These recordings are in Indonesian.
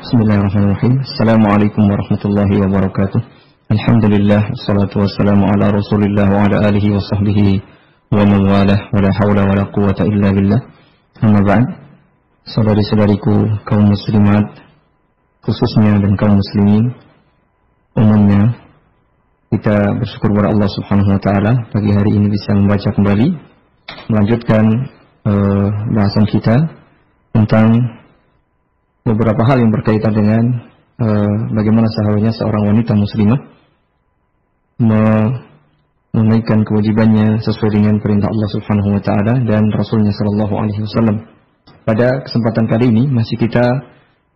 Bismillahirrahmanirrahim. Assalamualaikum warahmatullahi wabarakatuh. Alhamdulillah, wassalatu wassalamu ala rasulillah wa ala alihi wa sahbihi wa man walah, wa la hawla wa la quwata illa billah. Amma ba'd. Saudari-saudariku kaum muslimat khususnya dan kaum muslimin umumnya, kita bersyukur kepada Allah Subhanahu wa taala pagi hari ini bisa membaca kembali melanjutkan bahasan kita tentang beberapa hal yang berkaitan dengan bagaimana seharusnya seorang wanita muslimah menunaikan kewajibannya sesuai dengan perintah Allah Subhanahu wa taala dan Rasulnya sallallahu alaihi wasallam. Pada kesempatan kali ini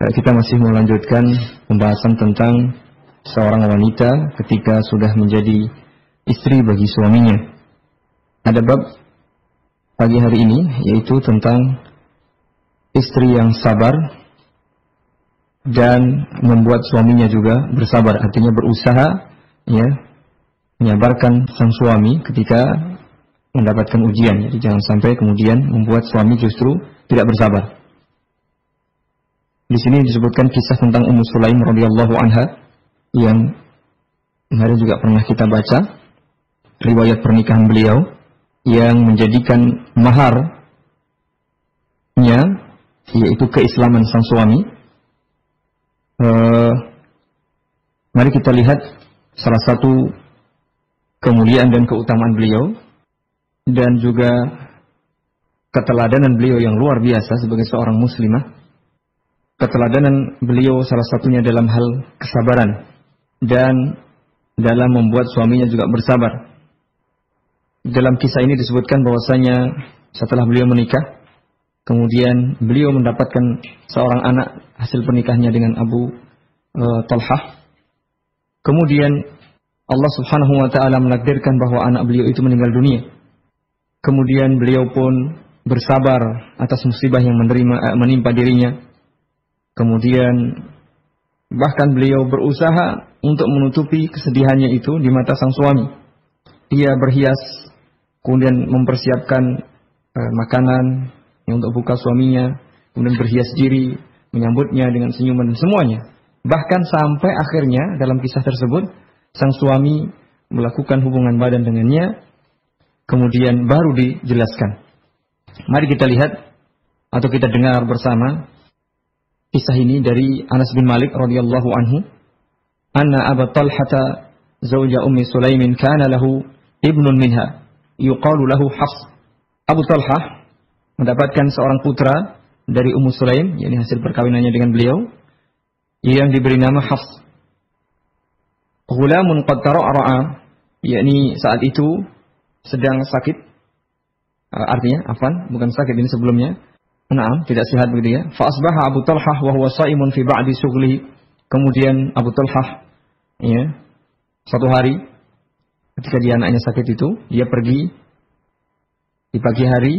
kita masih melanjutkan pembahasan tentang seorang wanita ketika sudah menjadi istri bagi suaminya. Ada bab pagi hari ini yaitu tentang istri yang sabar dan membuat suaminya juga bersabar, artinya berusaha menyabarkan sang suami ketika mendapatkan ujian. Jadi jangan sampai kemudian membuat suami justru tidak bersabar. Di sini disebutkan kisah tentang Ummu Sulaim radhiyallahu anha yang kemarin juga pernah kita baca riwayat pernikahan beliau yang menjadikan maharnya yaitu keislaman sang suami. Mari kita lihat salah satu kemuliaan dan keutamaan beliau dan juga keteladanan beliau yang luar biasa sebagai seorang muslimah. Keteladanan beliau salah satunya dalam hal kesabaran dan dalam membuat suaminya juga bersabar. Dalam kisah ini disebutkan bahwasanya setelah beliau menikah, kemudian beliau mendapatkan seorang anak hasil pernikahannya dengan Abu Talhah. Kemudian Allah Subhanahu wa taala menakdirkan bahwa anak beliau itu meninggal dunia. Kemudian beliau pun bersabar atas musibah yang menimpa dirinya. Kemudian bahkan beliau berusaha untuk menutupi kesedihannya itu di mata sang suami. Ia berhias, kemudian mempersiapkan makanan untuk buka suaminya, kemudian berhias diri, menyambutnya dengan senyuman dan semuanya. Bahkan sampai akhirnya dalam kisah tersebut, sang suami melakukan hubungan badan dengannya, kemudian baru dijelaskan. Mari kita lihat atau kita dengar bersama kisah ini dari Anas bin Malik radhiyallahu anhu. Anna Abu Talhata zawja Ummi Sulaimin kana lahu ibnun minha yuqalu lahu Hafs. Abu Talhah mendapatkan seorang putra dari Ummu Sulaim, yakni hasil perkawinannya dengan beliau, yang diberi nama Hafs. Ghulamun qad tara'ra'a, yakni saat itu sedang sakit. Artinya, bukan sakit ini sebelumnya. Naam, tidak sehat begitu ya. Fa asbaha Abu Talhah wa huwa sha'imun fi ba'di shughlihi. Kemudian Abu Talhah suatu hari ketika dia anaknya sakit itu, dia pergi di pagi hari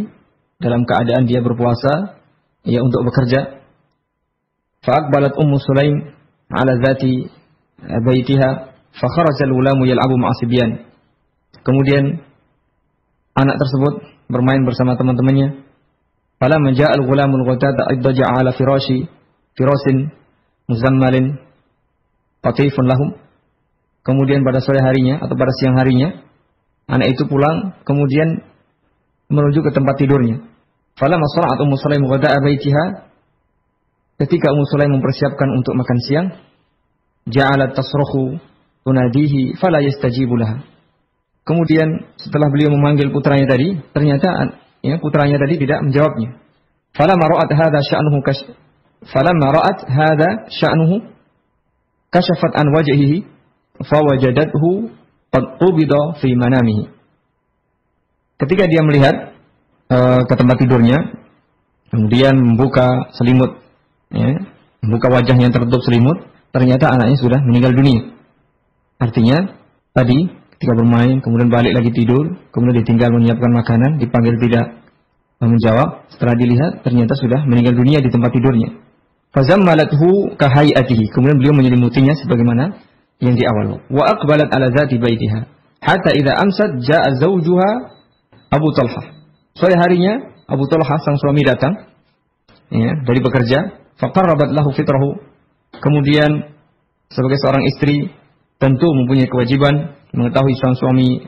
dalam keadaan dia berpuasa untuk bekerja. Fa'aqbalat Ummu Sulaim ala dhati baitiha fa kharaja al-ghulamu yal'abu ma'a sibyan. Kemudian anak tersebut bermain bersama teman-temannya. Falamma ja'a al-ghulamu al-ghutata iddaja'a ala firasin muzammalin qatifun lahum. Kemudian pada sore harinya atau pada siang harinya anak itu pulang kemudian menuju ke tempat tidurnya. Falamma shara'at Ummu Sulaim ghada'a baitiha, ketika Ummu Sulaim mempersiapkan untuk makan siang, ja'alat tasrukhu tunadihi fala yastajibu laha. Kemudian setelah beliau memanggil putranya tadi, ternyata putranya tadi tidak menjawabnya. Falamma ra'at hadha sya'nuhu kashafat an wajhihi fawajadathu qad qubida fi manamihi. Ketika dia melihat ke tempat tidurnya, kemudian membuka selimut, membuka wajahnya yang tertutup selimut, ternyata anaknya sudah meninggal dunia. Artinya, tadi ketika bermain, kemudian balik lagi tidur, kemudian ditinggal menyiapkan makanan, dipanggil tidak menjawab, setelah dilihat, ternyata sudah meninggal dunia di tempat tidurnya. Fazammalathu kahayatihi, kemudian beliau menyelimutinya sebagaimana yang di awal. Wa aqbalat ala dhati baitiha, hatta idza amsat ja'a zawjuha Abu Talhah. Sore harinya Abu Talhah sang suami datang dari bekerja, faqarrabat lahu fitrahu Kemudian sebagai seorang istri tentu mempunyai kewajiban mengetahui sang suami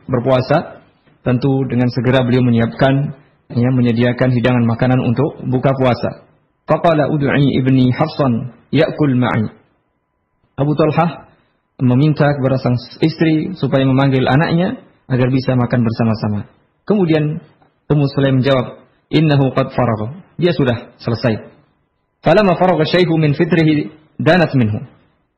berpuasa. Tentu dengan segera beliau menyiapkan, menyediakan hidangan makanan untuk buka puasa. Faqala ud'i ibni Hafsan ya'kul ma'i. Abu Talhah meminta kepada sang istri supaya memanggil anaknya agar bisa makan bersama-sama. Kemudian Ummu Sulaim menjawab, innahu qad faragha. Dia sudah selesai. Falamma faragha syaihu min fitrihi danat minhu.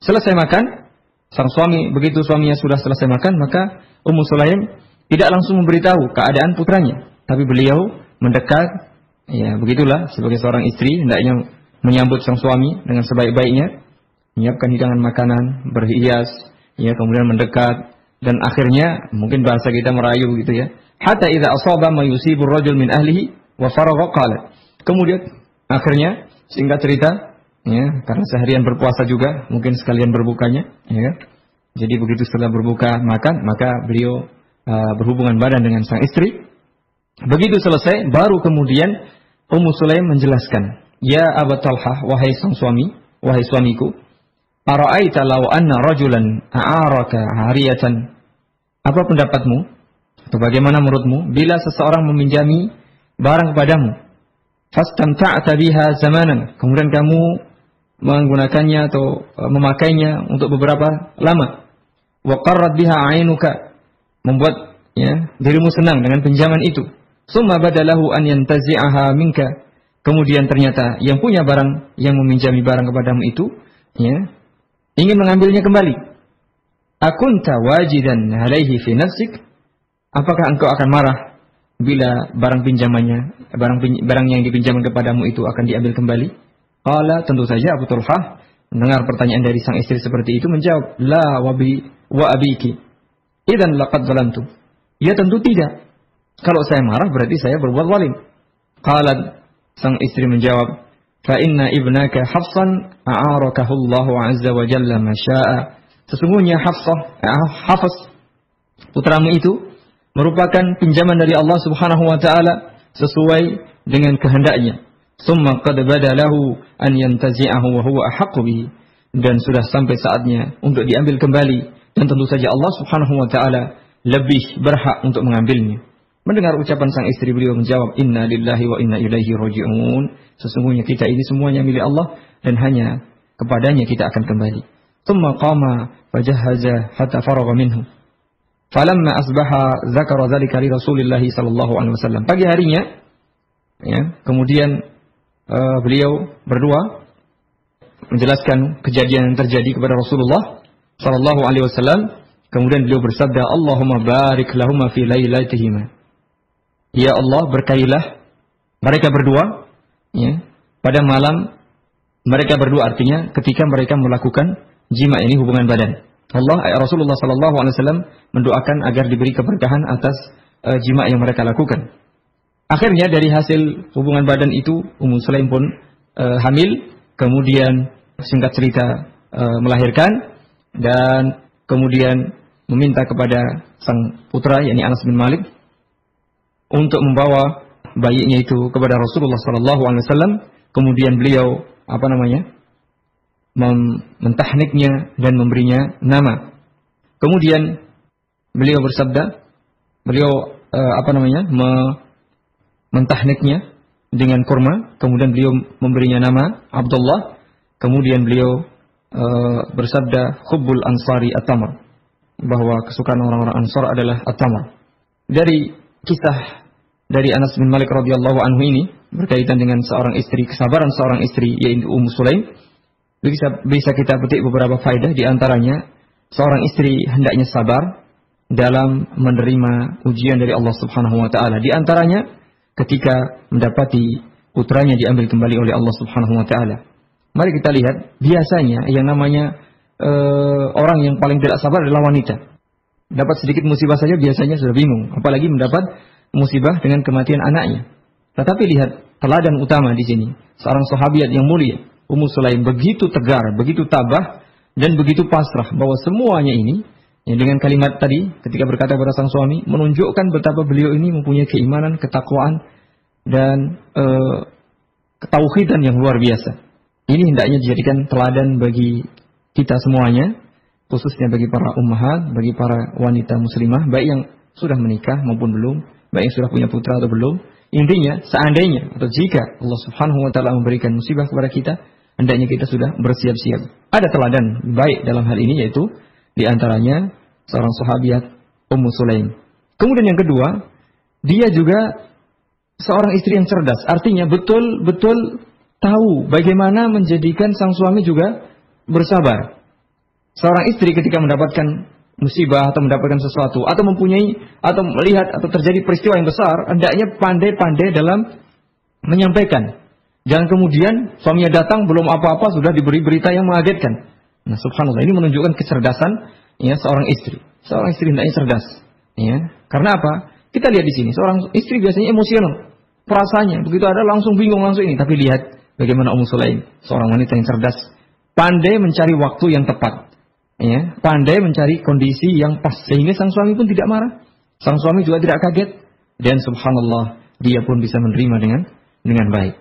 Selesai makan, sang suami, begitu suaminya sudah selesai makan, maka Ummu Sulaim tidak langsung memberitahu keadaan putranya, tapi beliau mendekat. Ya, begitulah sebagai seorang istri hendaknya menyambut sang suami dengan sebaik-baiknya, menyiapkan hidangan makanan, berhias, kemudian mendekat, dan akhirnya mungkin bahasa kita merayu gitu ya. Hatta idza asaba ma yusibu ar-rajul min ahlihi wa faragha qala. Kemudian akhirnya singkat cerita, karena seharian berpuasa juga, mungkin sekalian berbukanya, Jadi begitu setelah berbuka makan, maka beliau berhubungan badan dengan sang istri. Begitu selesai, baru kemudian Ummu Sulaim menjelaskan, ya Abu Talhah, wahai sang suami, wahai suamiku, ara'aita law anna rajulan a'araka 'ariyatan. Apa pendapatmu atau bagaimana menurutmu bila seseorang meminjami barang kepadamu, fastamta'ta biha zamanan, kemudian kamu menggunakannya atau memakainya untuk beberapa lama, wa qarrat biha 'ainuka, membuat dirimu senang dengan pinjaman itu, summa badalahu an yantazi'aha minka, kemudian ternyata yang punya barang, yang meminjami barang kepadamu itu ingin mengambilnya kembali, akunta wajidan alaihi fi nafsik, apakah engkau akan marah bila barang pinjamannya, barang yang dipinjamkan kepadamu itu akan diambil kembali? Qala, tentu saja Abu Talhah mendengar pertanyaan dari sang istri seperti itu menjawab, la wa abiki idzan laqad zalamtu. Ya tentu tidak. Kalau saya marah berarti saya berbuat zalim. Qala, sang istri menjawab, fa inna ibnaka Hafsan a'arakahu Allahu 'azza wa jalla ma syaa. Sesungguhnya Hafs, putramu itu merupakan pinjaman dari Allah Subhanahu wa taala sesuai dengan kehendaknya. Summa qad badalahu an yantazi'ahu wa huwa ahaqqu bihi. Dan sudah sampai saatnya untuk diambil kembali, dan tentu saja Allah Subhanahu wa taala lebih berhak untuk mengambilnya. Mendengar ucapan sang istri, beliau menjawab, inna lillahi wa inna ilaihi raji'un. Sesungguhnya kita ini semuanya milik Allah dan hanya kepadanya kita akan kembali. Thumma qama fajahhaza hatta faragha minhu. Falamma asbaha zakara dzalika li Rasulillah sallallahu alaihi wasallam. Pagi harinya kemudian beliau berdua menjelaskan kejadian yang terjadi kepada Rasulullah sallallahu alaihi wasallam. Kemudian beliau bersabda, Allahumma barik lahuma fi lailatihima. Ya Allah, berkailah mereka berdua pada malam mereka berdua, artinya ketika mereka melakukan jima, ini hubungan badan. Rasulullah sallallahu alaihi wasallam mendoakan agar diberi keberkahan atas jima yang mereka lakukan. Akhirnya dari hasil hubungan badan itu Ummu Sulaim pun hamil, kemudian singkat cerita melahirkan, dan kemudian meminta kepada sang putra, yakni Anas bin Malik, untuk membawa bayinya itu kepada Rasulullah sallallahu alaihi wasallam. Kemudian beliau mentahniknya dan memberinya nama. Kemudian beliau bersabda, mentahniknya dengan kurma, kemudian beliau memberinya nama Abdullah. Kemudian beliau bersabda, hubbul ansari at-tamar, bahwa kesukaan orang-orang Ansar adalah at-tamar. Dari kisah dari Anas bin Malik radhiyallahu anhu ini berkaitan dengan seorang istri, kesabaran seorang istri yaitu Ummu Sulaim, bisa kita petik beberapa faedah. Di antaranya, seorang istri hendaknya sabar dalam menerima ujian dari Allah Subhanahu wa taala. Di antaranya ketika mendapati putranya diambil kembali oleh Allah Subhanahu wa taala. Mari kita lihat, biasanya yang namanya orang yang paling tidak sabar adalah wanita. Dapat sedikit musibah saja biasanya sudah bingung, apalagi mendapat musibah dengan kematian anaknya. Tetapi lihat teladan utama di sini, seorang sahabiat yang mulia, Ummu Sulaim, begitu tegar, begitu tabah, dan begitu pasrah bahwa semuanya ini dengan kalimat tadi ketika berkata kepada sang suami menunjukkan betapa beliau ini mempunyai keimanan, ketakwaan, dan ketauhidan yang luar biasa. Ini hendaknya dijadikan teladan bagi kita semuanya, khususnya bagi para ummahat, bagi para wanita muslimah, baik yang sudah menikah maupun belum, baik yang sudah punya putra atau belum. Intinya, seandainya atau jika Allah Subhanahu wa taala memberikan musibah kepada kita, hendaknya kita sudah bersiap-siap. Ada teladan baik dalam hal ini, yaitu di antaranya seorang sahabiat Ummu Sulaim. Kemudian yang kedua, dia juga seorang istri yang cerdas. Artinya betul-betul tahu bagaimana menjadikan sang suami juga bersabar. Seorang istri ketika mendapatkan musibah atau mendapatkan sesuatu atau mempunyai atau melihat atau terjadi peristiwa yang besar, hendaknya pandai-pandai dalam menyampaikan. Jangan kemudian suaminya datang belum apa-apa sudah diberi berita yang mengagetkan. Nah, subhanallah, ini menunjukkan kecerdasan ya seorang istri. Seorang istri hendaknya cerdas. Ya, karena apa? Kita lihat di sini, seorang istri biasanya emosional. Perasaannya begitu ada langsung bingung langsung ini. Tapi lihat bagaimana Ummu Sulaim, seorang wanita yang cerdas, pandai mencari waktu yang tepat. Ya, pandai mencari kondisi yang pas sehingga sang suami pun tidak marah. Sang suami juga tidak kaget dan subhanallah, dia pun bisa menerima dengan baik.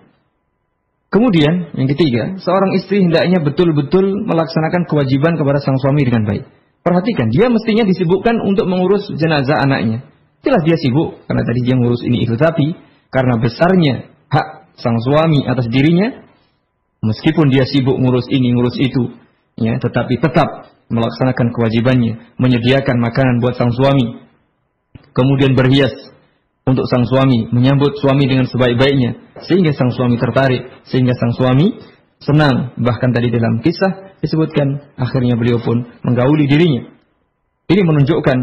Kemudian yang ketiga, seorang istri hendaknya betul-betul melaksanakan kewajiban kepada sang suami dengan baik. Perhatikan, dia mestinya disibukkan untuk mengurus jenazah anaknya. Jelas dia sibuk karena tadi dia ngurus ini itu, tapi karena besarnya hak sang suami atas dirinya, meskipun dia sibuk ngurus ini ngurus itu, ya, tetapi tetap melaksanakan kewajibannya, menyediakan makanan buat sang suami, kemudian berhias untuk sang suami, menyambut suami dengan sebaik-baiknya, sehingga sang suami tertarik, sehingga sang suami senang. Bahkan tadi dalam kisah disebutkan, akhirnya beliau pun menggauli dirinya. Ini menunjukkan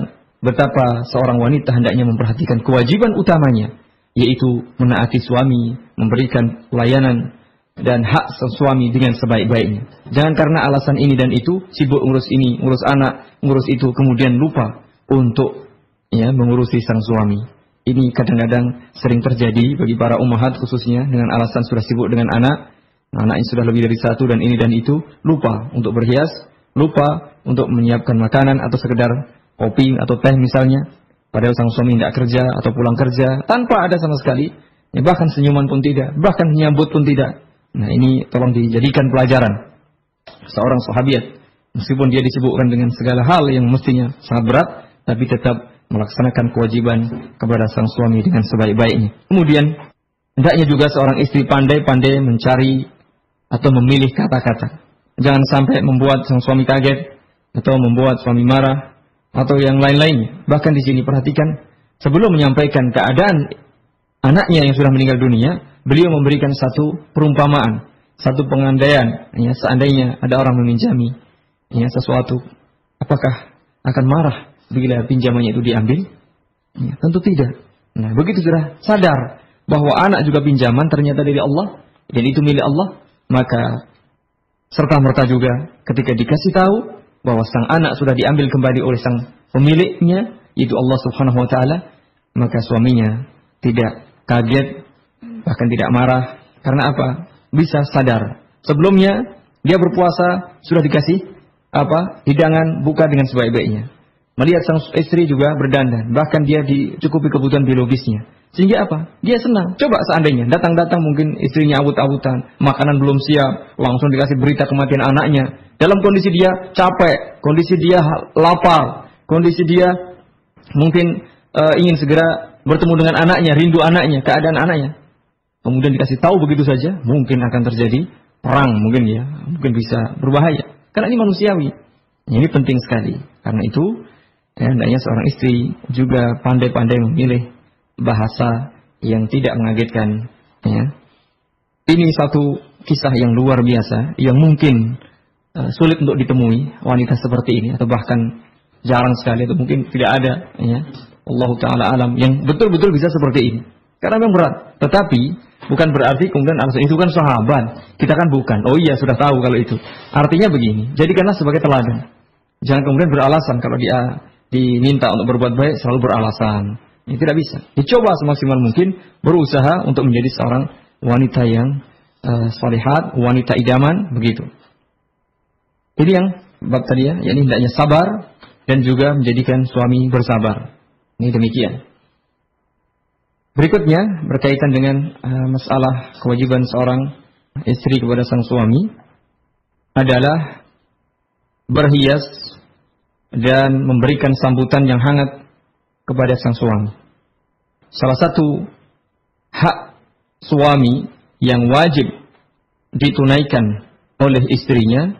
betapa seorang wanita hendaknya memperhatikan kewajiban utamanya, yaitu menaati suami, memberikan pelayanan dan hak sang suami dengan sebaik-baiknya. Jangan karena alasan ini dan itu, sibuk ngurus ini, ngurus anak, ngurus itu, kemudian lupa untuk mengurusi sang suami. Ini kadang-kadang sering terjadi bagi para ummahat khususnya, dengan alasan sudah sibuk dengan anaknya sudah lebih dari satu dan ini dan itu, lupa untuk berhias, lupa untuk menyiapkan makanan atau sekedar kopi atau teh misalnya, padahal sang suami tidak kerja atau pulang kerja tanpa ada sama sekali, bahkan senyuman pun tidak, bahkan menyambut pun tidak. Nah, ini tolong dijadikan pelajaran. Seorang sahabiat, meskipun dia disibukkan dengan segala hal yang mestinya sangat berat, tapi tetap melaksanakan kewajiban kepada sang suami dengan sebaik-baiknya. Kemudian, hendaknya juga seorang istri pandai-pandai mencari atau memilih kata-kata. Jangan sampai membuat sang suami kaget atau membuat suami marah atau yang lain-lainnya. Bahkan di sini perhatikan, sebelum menyampaikan keadaan anaknya yang sudah meninggal dunia, beliau memberikan satu perumpamaan, satu pengandaian. Seandainya ada orang meminjami sesuatu, apakah akan marah bila pinjamannya itu diambil? Tentu tidak. Nah, begitu sudah sadar bahwa anak juga pinjaman ternyata dari Allah dan itu milik Allah, maka serta-merta juga ketika dikasih tahu bahwa sang anak sudah diambil kembali oleh sang pemiliknya, yaitu Allah Subhanahu wa taala, maka suaminya tidak kaget, bahkan tidak marah. Karena apa? Bisa sadar. Sebelumnya dia berpuasa sudah dikasih hidangan buka dengan sebaik-baiknya. Melihat sang istri juga berdandan, bahkan dia dicukupi kebutuhan biologisnya. Sehingga apa? Dia senang. Coba seandainya datang-datang mungkin istrinya awut-awutan, makanan belum siap, langsung dikasih berita kematian anaknya. Dalam kondisi dia capek, kondisi dia lapar, kondisi dia mungkin ingin segera bertemu dengan anaknya, rindu anaknya, keadaan anaknya. Kemudian dikasih tahu begitu saja, mungkin akan terjadi perang, mungkin bisa berbahaya. Karena ini manusiawi. Ini penting sekali. Karena itu, hendaknya seorang istri juga pandai-pandai memilih bahasa yang tidak mengagetkan. Ini satu kisah yang luar biasa, yang mungkin sulit untuk ditemui wanita seperti ini, atau bahkan jarang sekali, atau mungkin tidak ada. Allah Ta'ala alam yang betul-betul bisa seperti ini. Karena memang berat. Tetapi bukan berarti kemudian alasan itu kan sahabat. Kita kan bukan. Oh iya, sudah tahu kalau itu. Artinya begini, jadikanlah sebagai teladan. Jangan kemudian beralasan kalau dia diminta untuk berbuat baik selalu beralasan. Ini tidak bisa. Dicoba semaksimal mungkin berusaha untuk menjadi seorang wanita yang salihat, wanita idaman, begitu. Ini yang bab tadi yakni hendaknya sabar dan juga menjadikan suami bersabar. Ini demikian. Berikutnya berkaitan dengan masalah kewajiban seorang istri kepada sang suami adalah berhias dan memberikan sambutan yang hangat kepada sang suami. Salah satu hak suami yang wajib ditunaikan oleh istrinya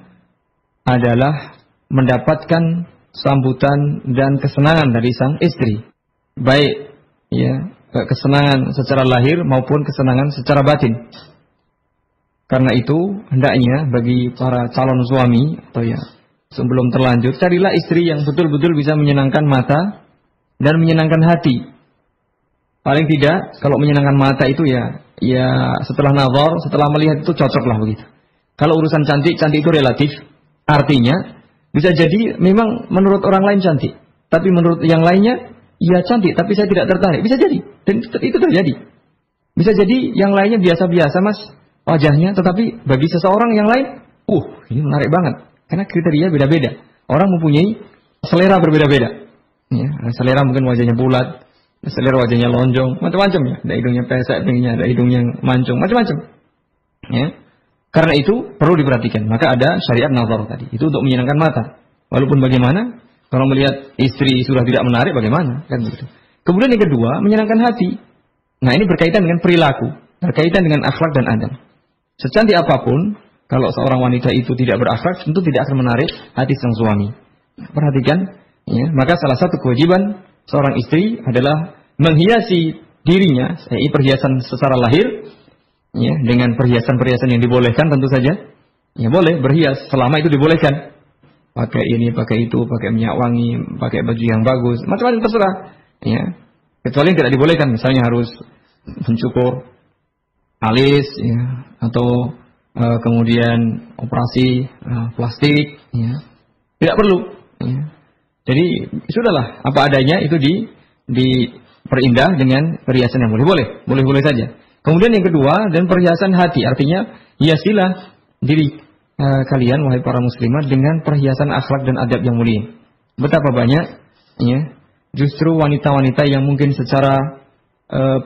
adalah mendapatkan sambutan dan kesenangan dari sang istri, baik ya kesenangan secara lahir maupun kesenangan secara batin. Karena itu hendaknya bagi para calon suami atau ya sebelum terlanjur, carilah istri yang betul-betul bisa menyenangkan mata dan menyenangkan hati. Paling tidak kalau menyenangkan mata itu ya setelah nazar, setelah melihat itu cocok lah begitu. Kalau urusan cantik itu relatif. Artinya bisa jadi memang menurut orang lain cantik, tapi menurut yang lainnya ya cantik, tapi saya tidak tertarik. Bisa jadi, dan itu terjadi. Bisa jadi yang lainnya biasa-biasa mas wajahnya, tetapi bagi seseorang yang lain, ini menarik banget. Karena kriteria beda-beda. Orang mempunyai selera berbeda-beda. Ya, selera mungkin wajahnya bulat, selera wajahnya lonjong, macam-macam ya. Ada hidungnya pesek, ada hidungnya mancung, macam-macam. Ya. Karena itu perlu diperhatikan. Maka ada syariat nazar tadi. Itu untuk menyenangkan mata. Walaupun bagaimana, kalau melihat istri sudah tidak menarik, bagaimana? Kan begitu. Kemudian yang kedua, menyenangkan hati. Nah ini berkaitan dengan perilaku, berkaitan dengan akhlak dan adab. Secantik apapun, kalau seorang wanita itu tidak berakhlak, tentu tidak akan menarik hati sang suami. Perhatikan, ya, maka salah satu kewajiban seorang istri adalah menghiasi dirinya, perhiasan secara lahir, ya, dengan perhiasan-perhiasan yang dibolehkan tentu saja. Ya boleh berhias selama itu dibolehkan. Pakai ini, pakai itu, pakai minyak wangi, pakai baju yang bagus, macam-macam terserah. Ya. Kecuali yang tidak dibolehkan, misalnya harus mencukur alis, ya, atau kemudian operasi plastik, ya. Tidak perlu. Ya. Jadi sudahlah apa adanya itu diperindah dengan perhiasan yang boleh saja. Kemudian yang kedua, dan perhiasan hati, artinya hiasilah diri kalian wahai para muslimat dengan perhiasan akhlak dan adab yang mulia. Betapa banyak ya justru wanita-wanita yang mungkin secara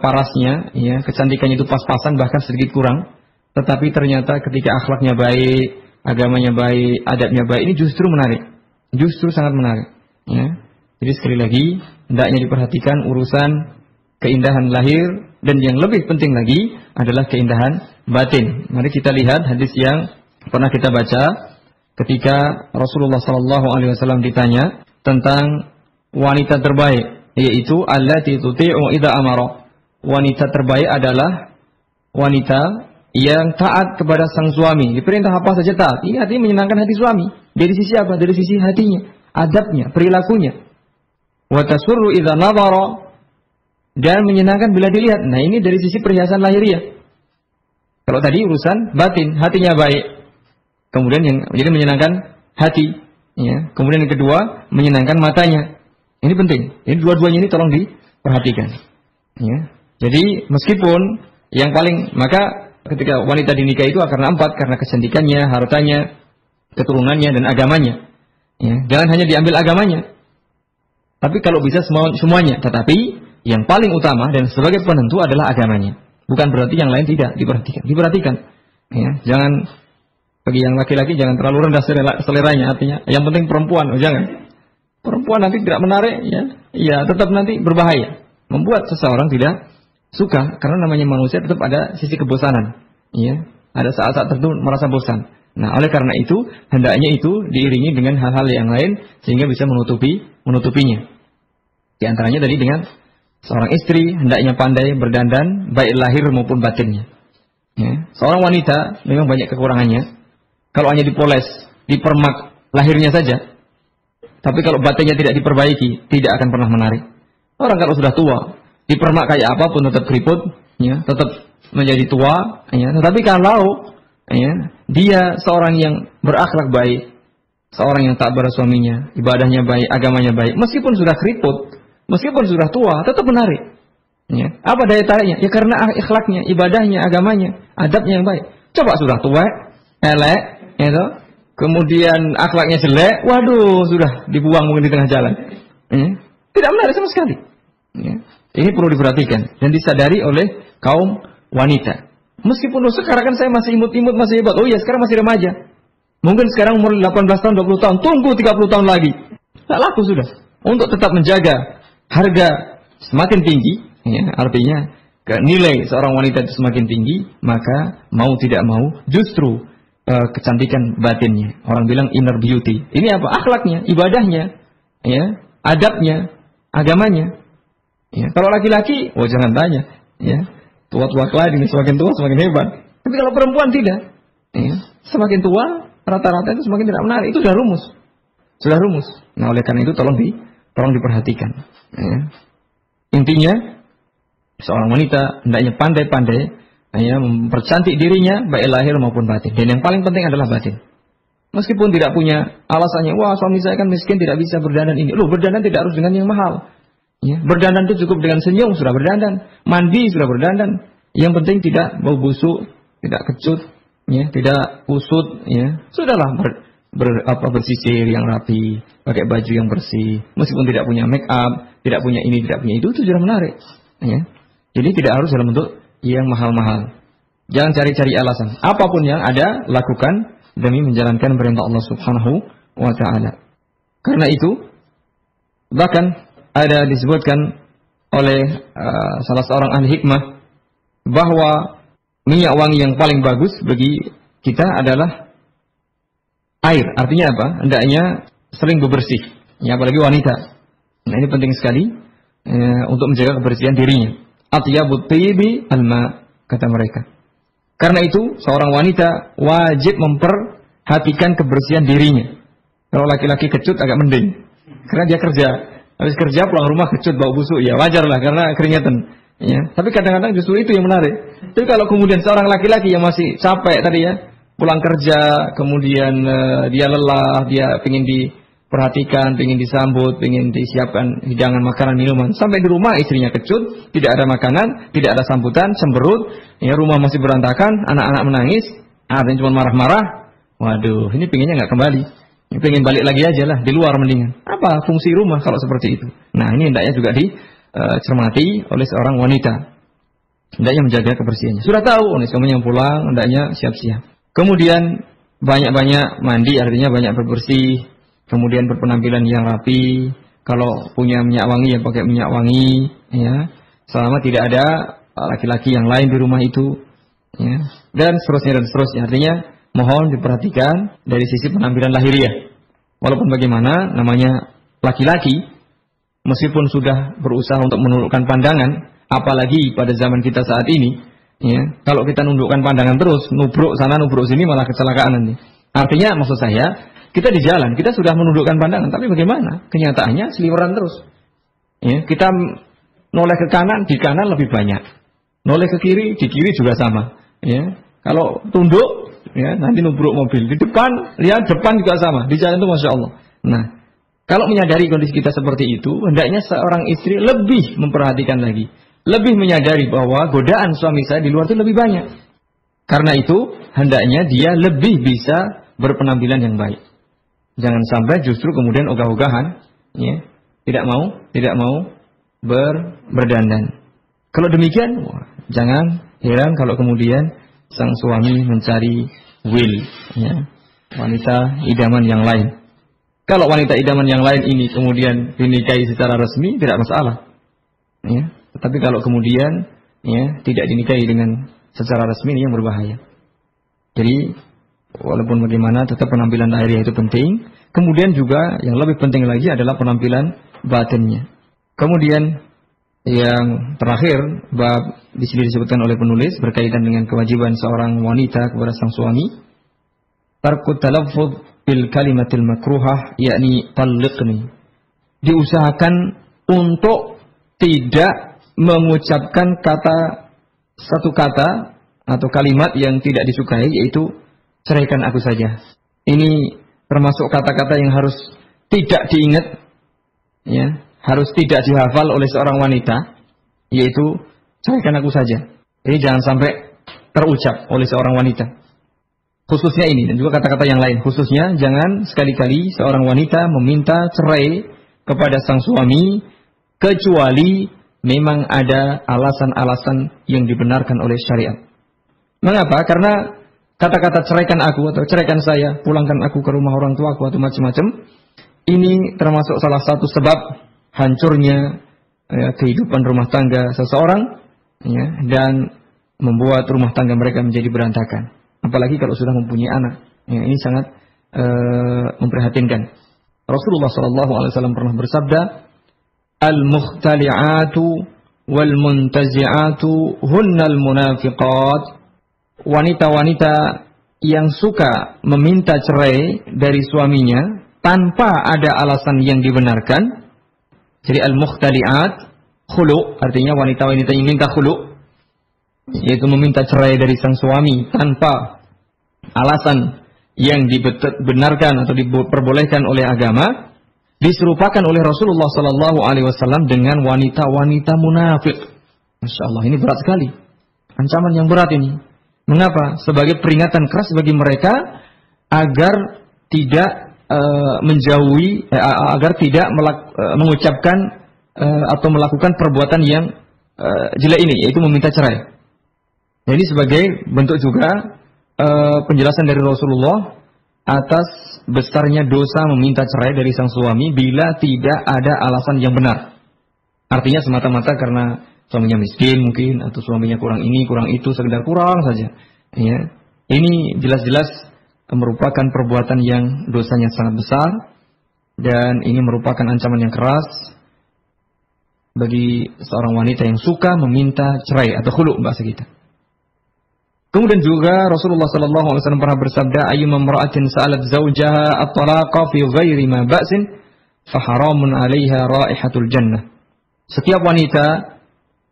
parasnya ya kecantikannya itu pas-pasan bahkan sedikit kurang, tetapi ternyata ketika akhlaknya baik, agamanya baik, adabnya baik, ini justru menarik. Justru sangat menarik ya. Jadi sekali lagi hendaknya diperhatikan urusan keindahan lahir, dan yang lebih penting lagi adalah keindahan batin. Mari kita lihat hadis yang pernah kita baca ketika Rasulullah SAW ditanya tentang wanita terbaik, yaitu allati tuti'u idza amara. Wanita terbaik adalah wanita yang taat kepada sang suami. Diperintah apa saja taat. Ini artinya menyenangkan hati suami. Dari sisi apa? Dari sisi hatinya, adabnya, perilakunya. Wa tasurru idza nadhara, dan menyenangkan bila dilihat. Nah ini dari sisi perhiasan lahiriah. Kalau tadi urusan batin, hatinya baik. Kemudian yang jadi menyenangkan hati. Ya. Kemudian yang kedua, menyenangkan matanya. Ini penting. Ini dua-duanya ini tolong diperhatikan. Ya. Jadi meskipun yang paling, maka ketika wanita dinikahi itu karena 4, karena kecantikannya, hartanya, keturunannya, dan agamanya. Ya. Jangan hanya diambil agamanya. Tapi kalau bisa semuanya. Tetapi yang paling utama dan sebagai penentu adalah agamanya. Bukan berarti yang lain tidak diperhatikan. Diperhatikan. Ya, jangan bagi yang laki-laki jangan terlalu rendah seleranya. Artinya yang penting perempuan, jangan. Perempuan nanti tidak menarik, ya tetap nanti berbahaya. Membuat seseorang tidak suka karena namanya manusia tetap ada sisi kebosanan. Ya, ada saat-saat tertentu merasa bosan. Nah, oleh karena itu hendaknya itu diiringi dengan hal-hal yang lain sehingga bisa menutupinya. Di antaranya tadi dengan seorang istri hendaknya pandai berdandan baik lahir maupun batinnya. Ya. Seorang wanita memang banyak kekurangannya. Kalau hanya dipoles, dipermak lahirnya saja, tapi kalau batinnya tidak diperbaiki, tidak akan pernah menarik. Orang kalau sudah tua, dipermak kayak apapun tetap keriput, ya, tetap menjadi tua. Ya. Tetapi kalau dia seorang yang berakhlak baik, seorang yang taat pada suaminya, ibadahnya baik, agamanya baik, meskipun sudah keriput, meskipun sudah tua, tetap menarik. Ya. Apa daya tariknya? Ya karena akhlaknya, ibadahnya, agamanya, adabnya yang baik. Coba sudah tua, elek, gitu. Kemudian akhlaknya jelek, waduh, sudah dibuang mungkin di tengah jalan. Ya. Tidak menarik sama sekali. Ya. Ini perlu diperhatikan dan disadari oleh kaum wanita. Meskipun sekarang kan saya masih imut-imut, masih hebat. Oh iya, sekarang masih remaja. Mungkin sekarang umur 18 tahun, 20 tahun. Tunggu 30 tahun lagi. Tak laku sudah. Untuk tetap menjaga harga semakin tinggi, ya, artinya nilai seorang wanita itu semakin tinggi, maka mau tidak mau justru kecantikan batinnya. Orang bilang inner beauty. Ini apa? Akhlaknya, ibadahnya, ya, adabnya, agamanya. Ya, kalau laki-laki, oh jangan tanya, ya. Tua-tua keladi semakin tua semakin hebat. Tapi kalau perempuan tidak, ya, semakin tua rata-rata itu semakin tidak menarik. Itu sudah rumus, sudah rumus. Nah oleh karena itu tolong diperhatikan. Ya. Intinya seorang wanita hendaknya pandai-pandai, ya, mempercantik dirinya baik lahir maupun batin. Dan yang paling penting adalah batin. Meskipun tidak punya alasannya, wah suami saya kan miskin tidak bisa berdandan ini. Loh, berdandan tidak harus dengan yang mahal. Ya, berdandan itu cukup dengan senyum sudah berdandan, mandi sudah berdandan. Yang penting tidak bau busuk, tidak kecut, ya, tidak kusut, ya. Sudahlah bersisir yang rapi, pakai baju yang bersih. Meskipun tidak punya make up, tidak punya ini, tidak punya itu sudah menarik. Ya. Jadi tidak harus dalam bentuk yang mahal-mahal. Jangan cari-cari alasan. Apapun yang ada, lakukan demi menjalankan perintah Allah Subhanahu wa taala. Karena itu bahkan ada disebutkan oleh salah seorang ahli hikmah bahwa minyak wangi yang paling bagus bagi kita adalah air. Artinya apa? Hendaknya sering bebersih. Ya, apalagi wanita. Nah, ini penting sekali untuk menjaga kebersihan dirinya. Atyabut tibi alma, kata mereka. Karena itu seorang wanita wajib memperhatikan kebersihan dirinya. Kalau laki-laki kecut agak mending, karena dia kerja. Habis kerja pulang rumah kecut bau busuk, ya wajar lah karena keringatan. Ya. Tapi kadang-kadang justru itu yang menarik. Tapi kalau kemudian seorang laki-laki yang masih capek tadi ya, pulang kerja, kemudian dia lelah, dia ingin diperhatikan, ingin disambut, ingin disiapkan hidangan makanan minuman. Sampai di rumah istrinya kecut, tidak ada makanan, tidak ada sambutan, cemberut, ya rumah masih berantakan, anak-anak menangis, artinya cuma marah-marah. Waduh, ini pinginnya nggak kembali. Pengen balik lagi aja lah, di luar mendingan. Apa fungsi rumah kalau seperti itu? Nah ini hendaknya juga dicermati oleh seorang wanita. Hendaknya menjaga kebersihannya. Sudah tahu, suaminya yang pulang, hendaknya siap-siap. Kemudian banyak-banyak mandi, artinya banyak berbersih. Kemudian berpenampilan yang rapi. Kalau punya minyak wangi, ya pakai minyak wangi. Ya, selama tidak ada laki-laki yang lain di rumah itu. Ya, dan seterusnya dan seterusnya. Artinya mohon diperhatikan dari sisi penampilan lahiriah. Walaupun bagaimana, namanya laki-laki, meskipun sudah berusaha untuk menundukkan pandangan, apalagi pada zaman kita saat ini, ya, kalau kita nundukkan pandangan terus, nubruk sana, nubruk sini, malah kecelakaan nanti. Artinya, maksud saya, kita di jalan, kita sudah menundukkan pandangan, tapi bagaimana? Kenyataannya seliweran terus. Ya, kita noleh ke kanan, di kanan lebih banyak. Noleh ke kiri, di kiri juga sama. Ya, kalau tunduk, ya, nanti nubruk mobil. Di depan, lihat depan juga sama. Di jalan itu Masya Allah. Nah, kalau menyadari kondisi kita seperti itu, hendaknya seorang istri lebih memperhatikan lagi. Lebih menyadari bahwa godaan suami saya di luar itu lebih banyak. Karena itu, hendaknya dia lebih bisa berpenampilan yang baik. Jangan sampai justru kemudian ogah-ogahan, ya, tidak mau berdandan. Kalau demikian, jangan heran kalau kemudian sang suami mencari ya, wanita idaman yang lain. Kalau wanita idaman yang lain ini kemudian dinikahi secara resmi tidak masalah. Ya, tetapi kalau kemudian ya tidak dinikahi dengan secara resmi ini yang berbahaya. Jadi walaupun bagaimana tetap penampilan lahiriah itu penting. Kemudian juga yang lebih penting lagi adalah penampilan batinnya. Kemudian yang terakhir, bab di sini disebutkan oleh penulis berkaitan dengan kewajiban seorang wanita kepada sang suami. Tarkut talaffuz bil kalimatil makruhah, yakni talliqni. Diusahakan untuk tidak mengucapkan satu kata atau kalimat yang tidak disukai, yaitu ceraikan aku saja. Ini termasuk kata-kata yang harus tidak diingat, ya, harus tidak dihafal oleh seorang wanita, yaitu ceraikan aku saja. Jadi jangan sampai terucap oleh seorang wanita. Khususnya ini dan juga kata-kata yang lain. Khususnya jangan sekali-kali seorang wanita meminta cerai kepada sang suami kecuali memang ada alasan-alasan yang dibenarkan oleh syariat. Mengapa? Karena kata-kata ceraikan aku atau ceraikan saya, pulangkan aku ke rumah orang tua aku atau macam-macam, ini termasuk salah satu sebab hancurnya kehidupan rumah tangga seseorang, ya, dan membuat rumah tangga mereka menjadi berantakan. Apalagi kalau sudah mempunyai anak. Ya, ini sangat memprihatinkan. Rasulullah SAW pernah bersabda, "Al-mukhtali'atu wal muntazi'atu hunnal munafiqat." Wanita-wanita yang suka meminta cerai dari suaminya tanpa ada alasan yang dibenarkan. Jadi al-mukhtali'at, khulu, artinya wanita-wanita yang minta khulu, yaitu meminta cerai dari sang suami tanpa alasan yang dibenarkan atau diperbolehkan oleh agama, diserupakan oleh Rasulullah SAW dengan wanita-wanita munafik. Masya Allah, ini berat sekali. Ancaman yang berat ini. Mengapa? Sebagai peringatan keras bagi mereka agar tidak menjauhi, agar tidak mengucapkan atau melakukan perbuatan yang jelek ini, yaitu meminta cerai. Jadi sebagai bentuk juga penjelasan dari Rasulullah atas besarnya dosa meminta cerai dari sang suami bila tidak ada alasan yang benar. Artinya semata-mata karena suaminya miskin mungkin, atau suaminya kurang ini, kurang itu, sekedar kurang saja. Ya. Ini jelas-jelas merupakan perbuatan yang dosanya sangat besar, dan ini merupakan ancaman yang keras bagi seorang wanita yang suka meminta cerai atau khulu bahasa kita. Kemudian juga Rasulullah SAW pernah bersabda, "Ayyuma imra'atin sa'alat zawjaha at-talaqa fi ghairi ma ba'sin, fa haramun 'alaiha raihatul jannah." Setiap wanita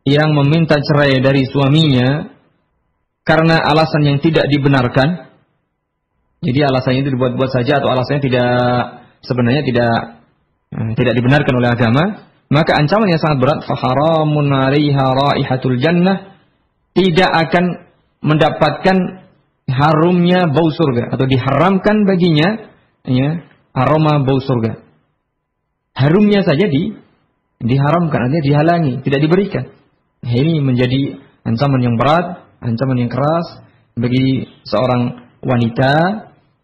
yang meminta cerai dari suaminya karena alasan yang tidak dibenarkan, jadi alasannya itu dibuat-buat saja atau alasannya sebenarnya tidak dibenarkan oleh agama, maka ancamannya sangat berat. Faharamun 'alaiha raihatul jannah, tidak akan mendapatkan harumnya bau surga, atau diharamkan baginya ya, aroma bau surga. Harumnya saja diharamkan, artinya dihalangi, tidak diberikan. Ini menjadi ancaman yang berat, ancaman yang keras bagi seorang wanita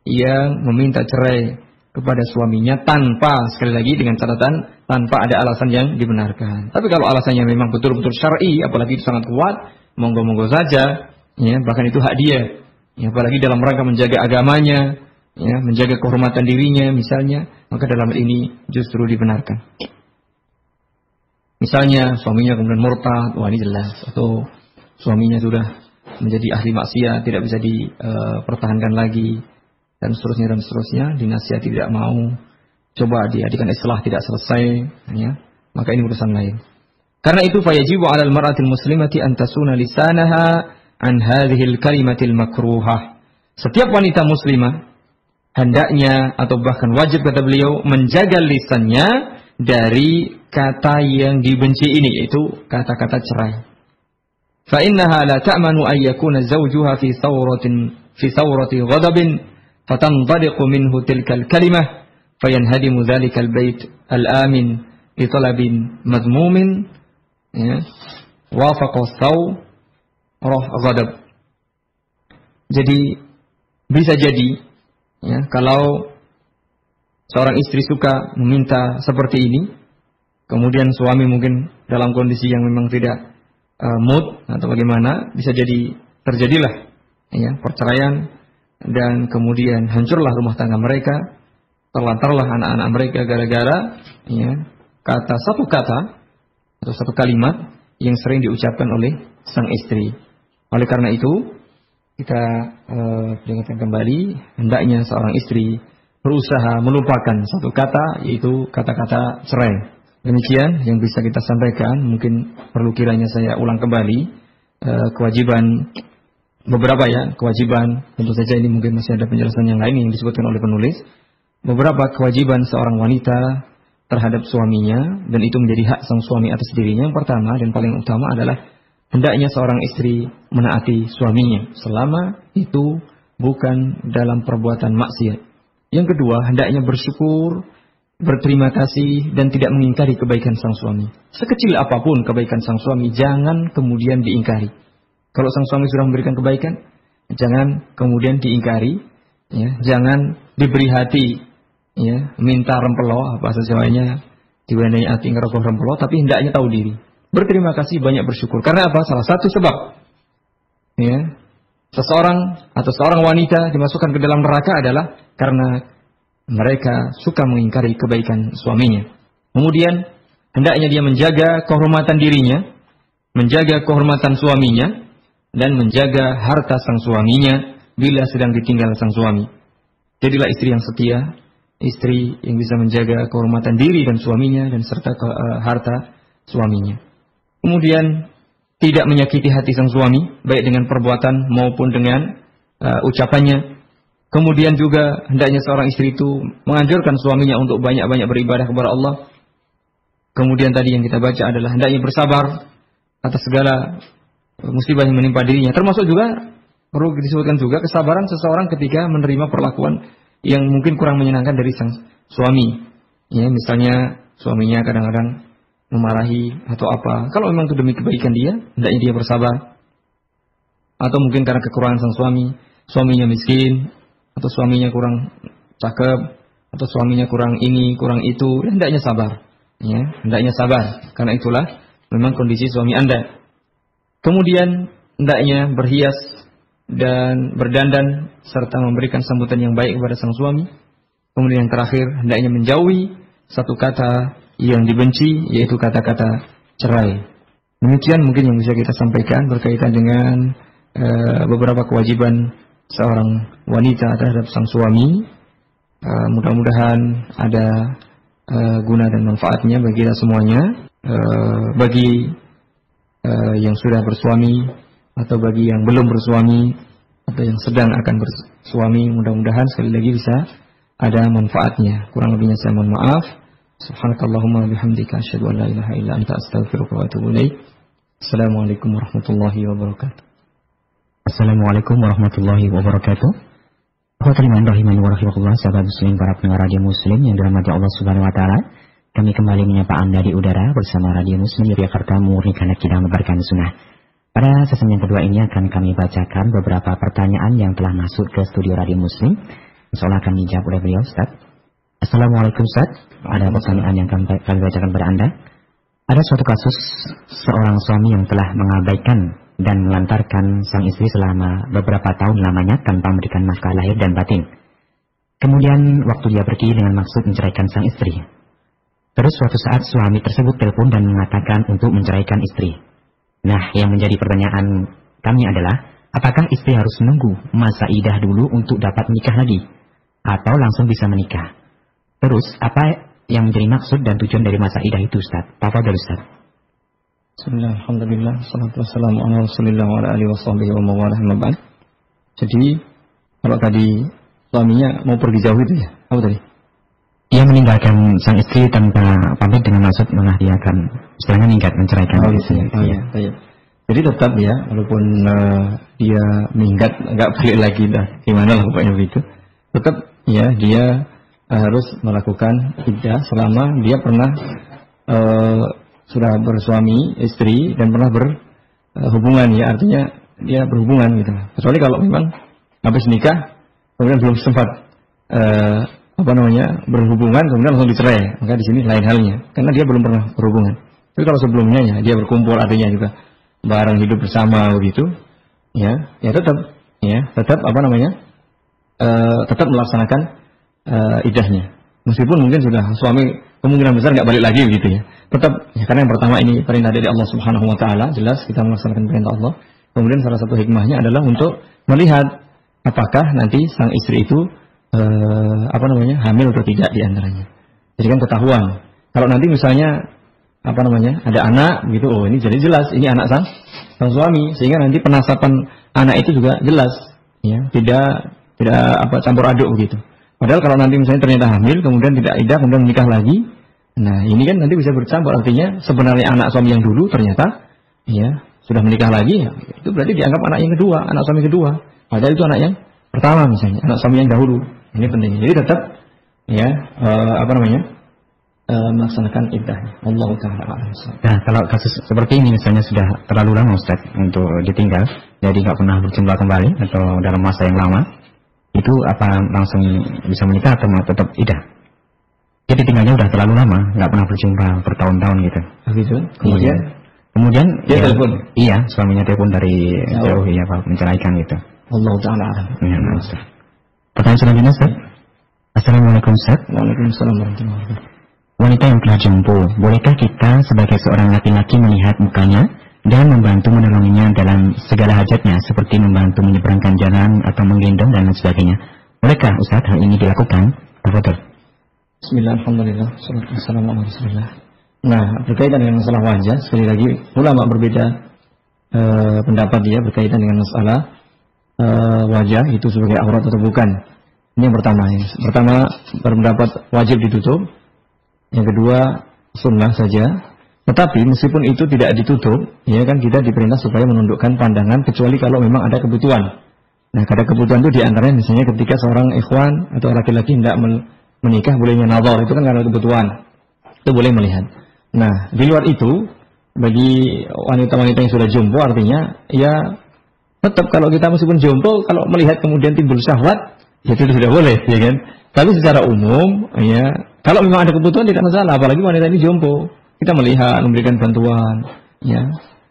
yang meminta cerai kepada suaminya tanpa, sekali lagi dengan catatan, tanpa ada alasan yang dibenarkan. Tapi kalau alasannya memang betul-betul syar'i, apalagi itu sangat kuat, monggo-monggo saja, ya, bahkan itu hak dia. Ya, apalagi dalam rangka menjaga agamanya, ya, menjaga kehormatan dirinya misalnya, maka dalam hal ini justru dibenarkan. Misalnya suaminya kemudian murtad, wah ini jelas, atau suaminya sudah menjadi ahli maksiat, tidak bisa dipertahankan lagi, dan seterusnya, dinasihati tidak mau, coba diadakan islah tidak selesai, ya, maka ini urusan lain. Karena itu fayajibu 'alal mar'atil muslimati an tasuna lisanaha an hadhil kalimatil makruhah. Setiap wanita muslimah hendaknya atau bahkan wajib, kata beliau, menjaga lisannya dari kata yang dibenci ini, yaitu kata-kata cerai. Fa innaha la ta'manu an yakuna zawjuha fi thawrati ghadabin fatandaliqu minhu tilkal kalimah fayanhadimu dhalikal bait al-amin li talabin madmumin, ya, wafaqa thawrah ghadab. Jadi bisa jadi, ya, kalau seorang istri suka meminta seperti ini, kemudian suami mungkin dalam kondisi yang memang tidak mood atau bagaimana, bisa jadi terjadilah, ya, perceraian, dan kemudian hancurlah rumah tangga mereka, terlantarlah anak-anak mereka gara-gara, ya, satu kata atau satu kalimat yang sering diucapkan oleh sang istri. Oleh karena itu kita peringatkan kembali, hendaknya seorang istri berusaha melupakan satu kata, yaitu kata-kata cerai. Demikian yang bisa kita sampaikan. Mungkin perlu kiranya saya ulang kembali kewajiban beberapa, ya, kewajiban, tentu saja ini mungkin masih ada penjelasan yang lain yang disebutkan oleh penulis. Beberapa kewajiban seorang wanita terhadap suaminya, dan itu menjadi hak sang suami atas dirinya. Yang pertama dan paling utama adalah hendaknya seorang istri menaati suaminya selama itu bukan dalam perbuatan maksiat. Yang kedua, hendaknya bersyukur, berterima kasih, dan tidak mengingkari kebaikan sang suami. Sekecil apapun kebaikan sang suami, jangan kemudian diingkari. Kalau sang suami sudah memberikan kebaikan, Jangan kemudian diingkari, ya, jangan diberi hati, ya, minta rempelo apa sesuainya diwenai hati ngerokok rempelo, tapi hendaknya tahu diri. Berterima kasih, banyak bersyukur. Karena apa? Salah satu sebab, ya, seseorang atau seorang wanita dimasukkan ke dalam neraka adalah karena mereka suka mengingkari kebaikan suaminya. Kemudian hendaknya dia menjaga kehormatan dirinya, menjaga kehormatan suaminya, dan menjaga harta sang suaminya bila sedang ditinggal sang suami. Jadilah istri yang setia, istri yang bisa menjaga kehormatan diri dan suaminya dan serta harta suaminya. Kemudian tidak menyakiti hati sang suami, baik dengan perbuatan maupun dengan ucapannya. Kemudian juga hendaknya seorang istri itu menganjurkan suaminya untuk banyak-banyak beribadah kepada Allah. Kemudian tadi yang kita baca adalah hendaknya bersabar atas segala musibah yang menimpa dirinya. Termasuk juga perlu disebutkan juga kesabaran seseorang ketika menerima perlakuan yang mungkin kurang menyenangkan dari sang suami. Ya, misalnya suaminya kadang-kadang memarahi atau apa. Kalau memang itu demi kebaikan dia, hendaknya dia bersabar. Atau mungkin karena kekurangan sang suami, suaminya miskin, atau suaminya kurang cakep, atau suaminya kurang ini, kurang itu, hendaknya sabar. Ya, hendaknya sabar. Karena itulah memang kondisi suami Anda. Kemudian hendaknya berhias dan berdandan serta memberikan sambutan yang baik kepada sang suami. Kemudian yang terakhir hendaknya menjauhi satu kata yang dibenci, yaitu kata-kata cerai. Demikian mungkin yang bisa kita sampaikan berkaitan dengan beberapa kewajiban seorang wanita terhadap sang suami. Mudah-mudahan ada guna dan manfaatnya bagi kita semuanya. Bagi yang sudah bersuami atau bagi yang belum bersuami atau yang sedang akan bersuami, mudah-mudahan sekali lagi bisa ada manfaatnya. Kurang lebihnya saya mohon maaf. Subhanakallahumma bihamdika asyhadu an la ilaha illa anta astaghfiruka wa atubu ilaik. Assalamualaikum warahmatullahi wabarakatuh. Assalamualaikum warahmatullahi wabarakatuh. Khotiriman rahimani wa rahimakumullah, sahabat muslim, para pendengar radio muslim yang dirahmati Allah Subhanahu wa taala. Kami kembali menyapa Anda di udara bersama Radio Muslim Yogyakarta, memurnikan akidah, menebarkan sunnah. Pada sesi yang kedua ini akan kami bacakan beberapa pertanyaan yang telah masuk ke studio Radio Muslim. Insyaallah akan dijawab oleh beliau, Ustaz. Assalamualaikum, Ustaz. Ada pertanyaan yang kami bacakan kepada Anda. Ada suatu kasus seorang suami yang telah mengabaikan dan melantarkan sang istri selama beberapa tahun lamanya tanpa memberikan nafkah lahir dan batin. Kemudian waktu dia pergi dengan maksud menceraikan sang istri. Terus suatu saat suami tersebut telepon dan mengatakan untuk menceraikan istri. Nah, yang menjadi pertanyaan kami adalah, apakah istri harus menunggu masa idah dulu untuk dapat menikah lagi? Atau langsung bisa menikah? Terus, apa yang menjadi maksud dan tujuan dari masa idah itu, Ustaz? Tafadhol, Ustaz. Bismillah, alhamdulillah, salatu wassalamu ala rasulillah wa ala alihi wa sahbihi wa mawalah mabad. Jadi, kalau tadi suaminya mau pergi jauh itu ya? Apa tadi? Ia meninggalkan sang istri tanpa pamit dengan maksud dia akan istilahnya minggat, menceraikan istri. Iya. Jadi tetap ya, walaupun dia minggat, nggak balik lagi dah, gimana lah pokoknya begitu. Tetap ya dia harus melakukan iddah selama dia pernah sudah bersuami istri dan pernah berhubungan, ya artinya dia berhubungan gitu. Kecuali kalau memang habis nikah kemudian belum sempat berhubungan kemudian langsung dicerai, maka di sini lain halnya karena dia belum pernah berhubungan. Tapi kalau sebelumnya ya dia berkumpul, artinya juga bareng hidup bersama begitu, ya tetap tetap melaksanakan idahnya, meskipun mungkin sudah suami kemungkinan besar nggak balik lagi begitu ya. Tetap ya, karena yang pertama ini perintah dari Allah Subhanahu Wa Taala, jelas kita melaksanakan perintah Allah. Kemudian salah satu hikmahnya adalah untuk melihat apakah nanti sang istri itu hamil atau tidak di antaranya. Jadi kan ketahuan. Kalau nanti misalnya ada anak gitu, oh ini jadi jelas ini anak sang suami, sehingga nanti penasapan anak itu juga jelas, ya, tidak campur aduk begitu. Padahal kalau nanti misalnya ternyata hamil, kemudian tidak iddah, kemudian menikah lagi, nah ini kan nanti bisa bercampur, artinya sebenarnya anak suami yang dulu ternyata ya sudah menikah lagi, ya, itu berarti dianggap anak yang kedua, anak suami kedua. Padahal itu anak yang pertama misalnya, anak suami yang dahulu. Ini penting. Jadi tetap ya melaksanakan iddahnya. Allah Ta'ala a'lam. Nah, kalau kasus seperti ini misalnya sudah terlalu lama Ustaz untuk ditinggal, jadi nggak pernah berjumpa kembali atau dalam masa yang lama, itu apa langsung bisa menikah atau tetap iddah? Jadi tinggalnya udah terlalu lama, nggak pernah berjumpa bertahun-tahun gitu. Begitu. Kemudian dia telepon. Iya, suaminya telepon dari jauh, ya Pak, menceraikan gitu. Allah Ta'ala a'lam. Ya, Ustaz. Pertanyaan selanjutnya, Ustaz. Assalamualaikum, Ustaz. Waalaikumsalam warahmatullahi wabarakatuh. Wanita yang telah jompo, bolehkah kita sebagai seorang laki-laki melihat mukanya dan membantu menolonginya dalam segala hajatnya, seperti membantu menyeberangkan jalan atau menggendong dan lain sebagainya? Bolehkah Ustaz hal ini dilakukan? Tafadhol. Bismillah, alhamdulillah, salatu wassalamu ala rasulillah. Nah, berkaitan dengan masalah wajah, sekali lagi ulama berbeda pendapat dia berkaitan dengan masalah wajah itu sebagai aurat atau bukan. Ini yang pertama. Pertama berpendapat wajib ditutup. Yang kedua sunnah saja. Tetapi meskipun itu tidak ditutup, ya kan kita diperintah supaya menundukkan pandangan kecuali kalau memang ada kebutuhan. Nah, ada kebutuhan itu diantaranya misalnya ketika seorang ikhwan atau laki-laki tidak menikah bolehnya nazar, itu kan karena kebutuhan. Itu boleh melihat. Nah, di luar itu bagi wanita-wanita yang sudah jompo artinya ya tetap kalau kita meskipun jompo kalau melihat kemudian timbul syahwat ya itu sudah boleh, ya kan? Tapi secara umum ya kalau memang ada kebutuhan tidak masalah, apalagi wanita ini jompo. Kita melihat, memberikan bantuan, ya.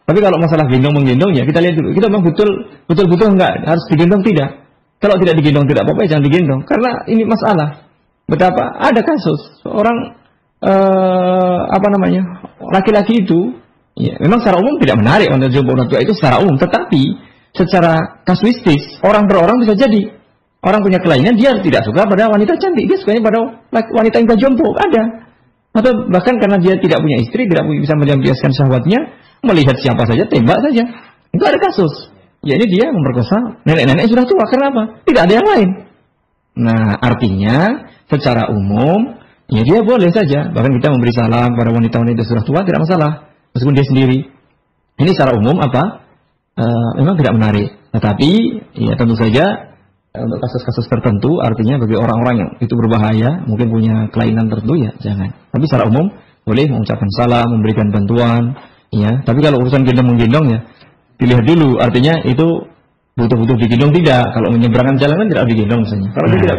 Tapi kalau masalah gendong-menggendong ya kita lihat dulu. Kita memang betul enggak harus digendong tidak. Kalau tidak digendong tidak apa-apa, jangan digendong. Karena ini masalah. Betapa ada kasus seorang laki-laki itu ya, memang secara umum tidak menarik wanita jompo orang tua itu secara umum, tetapi secara kasuistis orang per orang bisa jadi orang punya kelainan dia tidak suka pada wanita cantik, dia sukanya pada wanita yang jompo, ada. Atau bahkan karena dia tidak punya istri, tidak bisa melampiaskan syahwatnya, melihat siapa saja tembak saja. Itu ada kasus. Ya ini dia memperkosa nenek-nenek sudah tua, karena apa? Tidak ada yang lain. Nah, artinya secara umum ya dia boleh saja. Bahkan kita memberi salam pada wanita-wanita sudah tua tidak masalah, meskipun dia sendiri. Ini secara umum apa? Memang tidak menarik. Tetapi ya tentu saja untuk kasus-kasus tertentu, artinya bagi orang-orang yang itu berbahaya, mungkin punya kelainan tertentu ya jangan. Tapi secara umum boleh mengucapkan salam, memberikan bantuan, ya. Tapi kalau urusan gendong-menggendong ya dilihat dulu, artinya itu butuh-butuh digendong tidak. Kalau menyeberangkan jalan kan tidak digendong misalnya. Kalau dia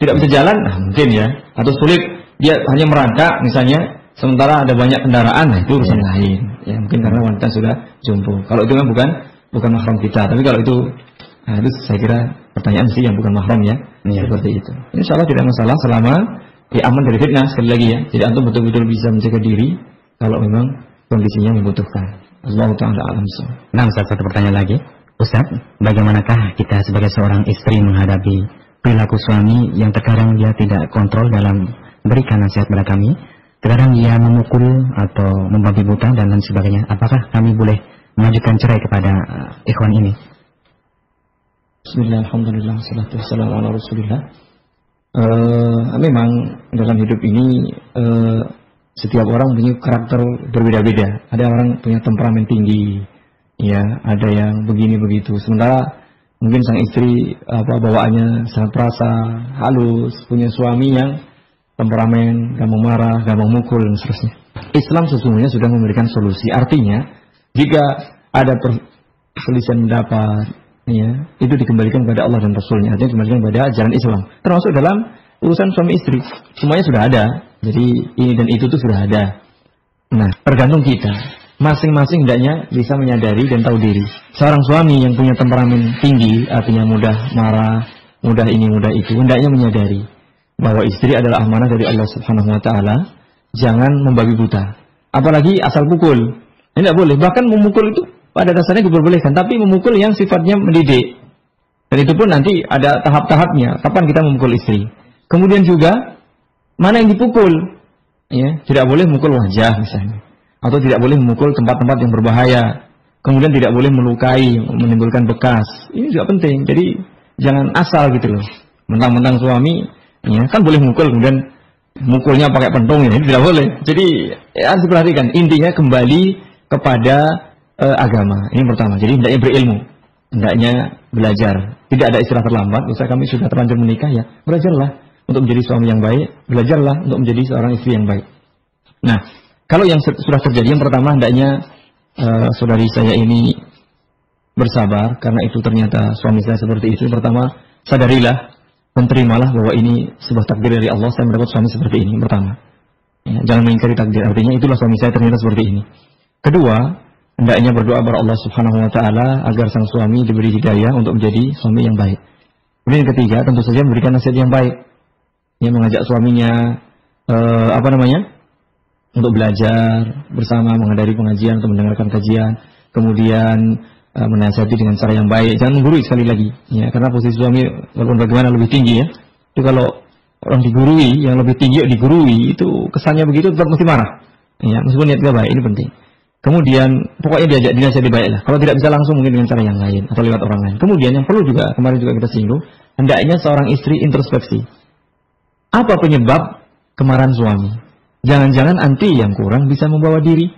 tidak bisa jalan, nah mungkin ya. Atau sulit, dia hanya merangkak misalnya, sementara ada banyak kendaraan, nah itu urusan lain. Ya mungkin karena wanita sudah jompo. Kalau itu kan bukan mahram kita. Tapi kalau itu saya kira pertanyaan sih yang bukan mahram ya. Seperti itu. Insya Allah tidak masalah selama aman dari fitnah, sekali lagi ya. Jadi antum betul-betul bisa menjaga diri kalau memang kondisinya membutuhkan. Allah Ta'ala a'lam. Nah, satu pertanyaan lagi. Ustaz, bagaimanakah kita sebagai seorang istri menghadapi perilaku suami yang terkadang dia tidak kontrol dalam memberikan nasihat pada kami? Terkadang dia memukul atau membabi buta dan lain sebagainya. Apakah kami boleh mengajukan cerai kepada ikhwan ini? Bismillah, alhamdulillah, salatu wassalamu ala rasulillah. Memang dalam hidup ini setiap orang punya karakter berbeda-beda. Ada orang punya temperamen tinggi, ya, ada yang begini begitu. Sementara mungkin sang istri bawaannya sangat perasa, halus, punya suami yang temperamen, gampang marah, gampang mukul dan seterusnya. Islam sesungguhnya sudah memberikan solusi. Artinya jika ada perselisihan pendapat, ya, itu dikembalikan kepada Allah dan Rasulnya, artinya dikembalikan kepada ajaran Islam, termasuk dalam urusan suami istri, semuanya sudah ada. Jadi ini dan itu tuh sudah ada. Nah, tergantung kita, masing-masing hendaknya bisa menyadari dan tahu diri. Seorang suami yang punya temperamen tinggi, artinya mudah marah, mudah ini, mudah itu, hendaknya menyadari bahwa istri adalah amanah dari Allah Subhanahu Wa Taala. Jangan membabi buta, apalagi asal pukul. Ini tidak boleh. Bahkan memukul itu pada dasarnya diperbolehkan, tapi memukul yang sifatnya mendidik. Dan itu pun nanti ada tahap-tahapnya, kapan kita memukul istri. Kemudian juga, mana yang dipukul. Ya, tidak boleh memukul wajah misalnya. Atau tidak boleh memukul tempat-tempat yang berbahaya. Kemudian tidak boleh melukai, menimbulkan bekas. Ini juga penting, jadi jangan asal gitu loh. Mentang-mentang suami, ya, kan boleh memukul, kemudian mukulnya pakai pentung, ya, ini tidak boleh. Jadi harus diperhatikan, intinya kembali kepada agama. Ini pertama. Jadi hendaknya berilmu, hendaknya belajar. Tidak ada istilah terlambat. Misalnya kami sudah terlanjur menikah, ya belajarlah untuk menjadi suami yang baik, belajarlah untuk menjadi seorang istri yang baik. Nah, kalau yang sudah terjadi, yang pertama hendaknya saudari saya ini bersabar karena itu ternyata suami saya seperti itu. Pertama, sadarilah dan terimalah bahwa ini sebuah takdir dari Allah, saya mendapat suami seperti ini. Pertama, ya, jangan mengingkari takdir, artinya itulah suami saya ternyata seperti ini. Kedua, hendaknya berdoa kepada Allah Subhanahu wa taala agar sang suami diberi hidayah untuk menjadi suami yang baik. Kemudian yang ketiga, tentu saja memberikan nasihat yang baik. Ya, mengajak suaminya untuk belajar bersama, menghadiri pengajian atau mendengarkan kajian, kemudian menasihati dengan cara yang baik, jangan menggurui sekali lagi, ya, karena posisi suami walaupun bagaimana lebih tinggi ya, itu kalau orang digurui, yang lebih tinggi digurui, itu kesannya begitu tetap mesti marah, ya, meskipun niatnya baik, ini penting. Kemudian pokoknya diajak dinasihati baik lah, kalau tidak bisa langsung mungkin dengan cara yang lain atau lewat orang lain. Kemudian yang perlu juga, kemarin juga kita singgung, hendaknya seorang istri introspeksi. Apa penyebab kemarahan suami? Jangan-jangan anti yang kurang bisa membawa diri.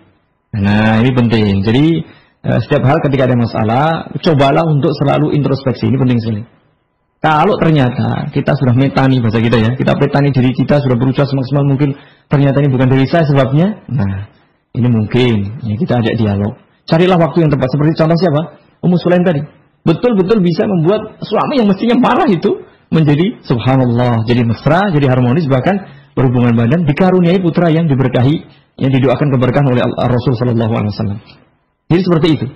Nah, ini penting. Jadi setiap hal ketika ada masalah, cobalah untuk selalu introspeksi. Ini penting sekali. Kalau ternyata kita sudah metani, bahasa kita ya, kita metani diri kita, sudah berusaha semaksimal mungkin, ternyata ini bukan dari saya sebabnya. Nah, ini mungkin ya, kita ajak dialog. Carilah waktu yang tepat. Seperti contoh siapa? Ummu Sulaim tadi. Betul-betul bisa membuat suami yang mestinya marah itu menjadi subhanallah, jadi mesra, jadi harmonis, bahkan berhubungan badan, dikaruniai putra yang diberkahi, yang didoakan keberkahan oleh Rasul sallallahu alaihi wasallam. Jadi seperti itu.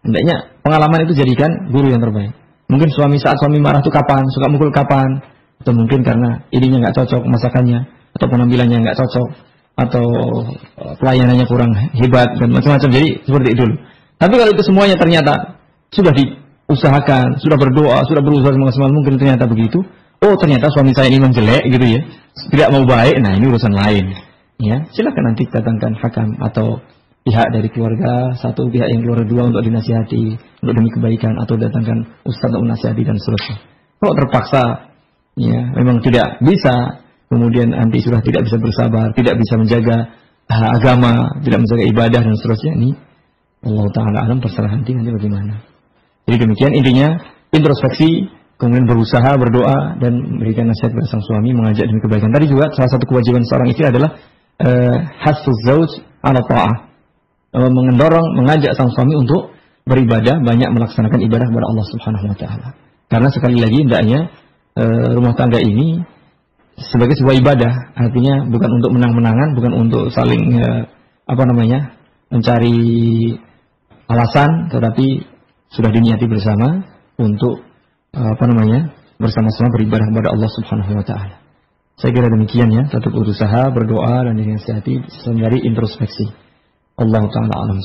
Hendaknya pengalaman itu jadikan guru yang terbaik. Mungkin saat suami marah itu kapan, suka mukul kapan, atau mungkin karena ininya nggak cocok masakannya, atau penampilannya nggak cocok, atau pelayanannya kurang hebat dan macam-macam. Jadi seperti itu. Tapi kalau itu semuanya ternyata sudah diusahakan, sudah berdoa, sudah berusaha semaksimal mungkin, ternyata begitu. Oh, ternyata suami saya ini menjelek gitu ya, tidak mau baik. Nah, ini urusan lain. Ya, silakan nanti datangkan hakam atau pihak dari keluarga, satu pihak yang keluarga dua untuk dinasihati, untuk demi kebaikan, atau datangkan ustaz untuk menasihati dan seterusnya. Kalau terpaksa, ya memang tidak bisa, kemudian nanti sudah tidak bisa bersabar, tidak bisa menjaga agama, tidak menjaga ibadah dan seterusnya, ini Allah Ta'ala alam, terserah nanti bagaimana. Jadi demikian intinya, introspeksi, kemudian berusaha, berdoa, dan memberikan nasihat kepada sang suami, mengajak demi kebaikan. Tadi juga salah satu kewajiban seorang istri adalah hasfuz zauj ala ta'ah, mengajak sang suami untuk beribadah, banyak melaksanakan ibadah kepada Allah Subhanahu wa taala. Karena sekali lagi hendaknya rumah tangga ini sebagai sebuah ibadah, artinya bukan untuk menang-menangan, bukan untuk saling mencari alasan, tetapi sudah diniati bersama untuk bersama-sama beribadah kepada Allah Subhanahu wa taala. Saya kira demikian ya, tetap berusaha, berdoa dan dinasihati sembari introspeksi. Allah Ta'ala alam.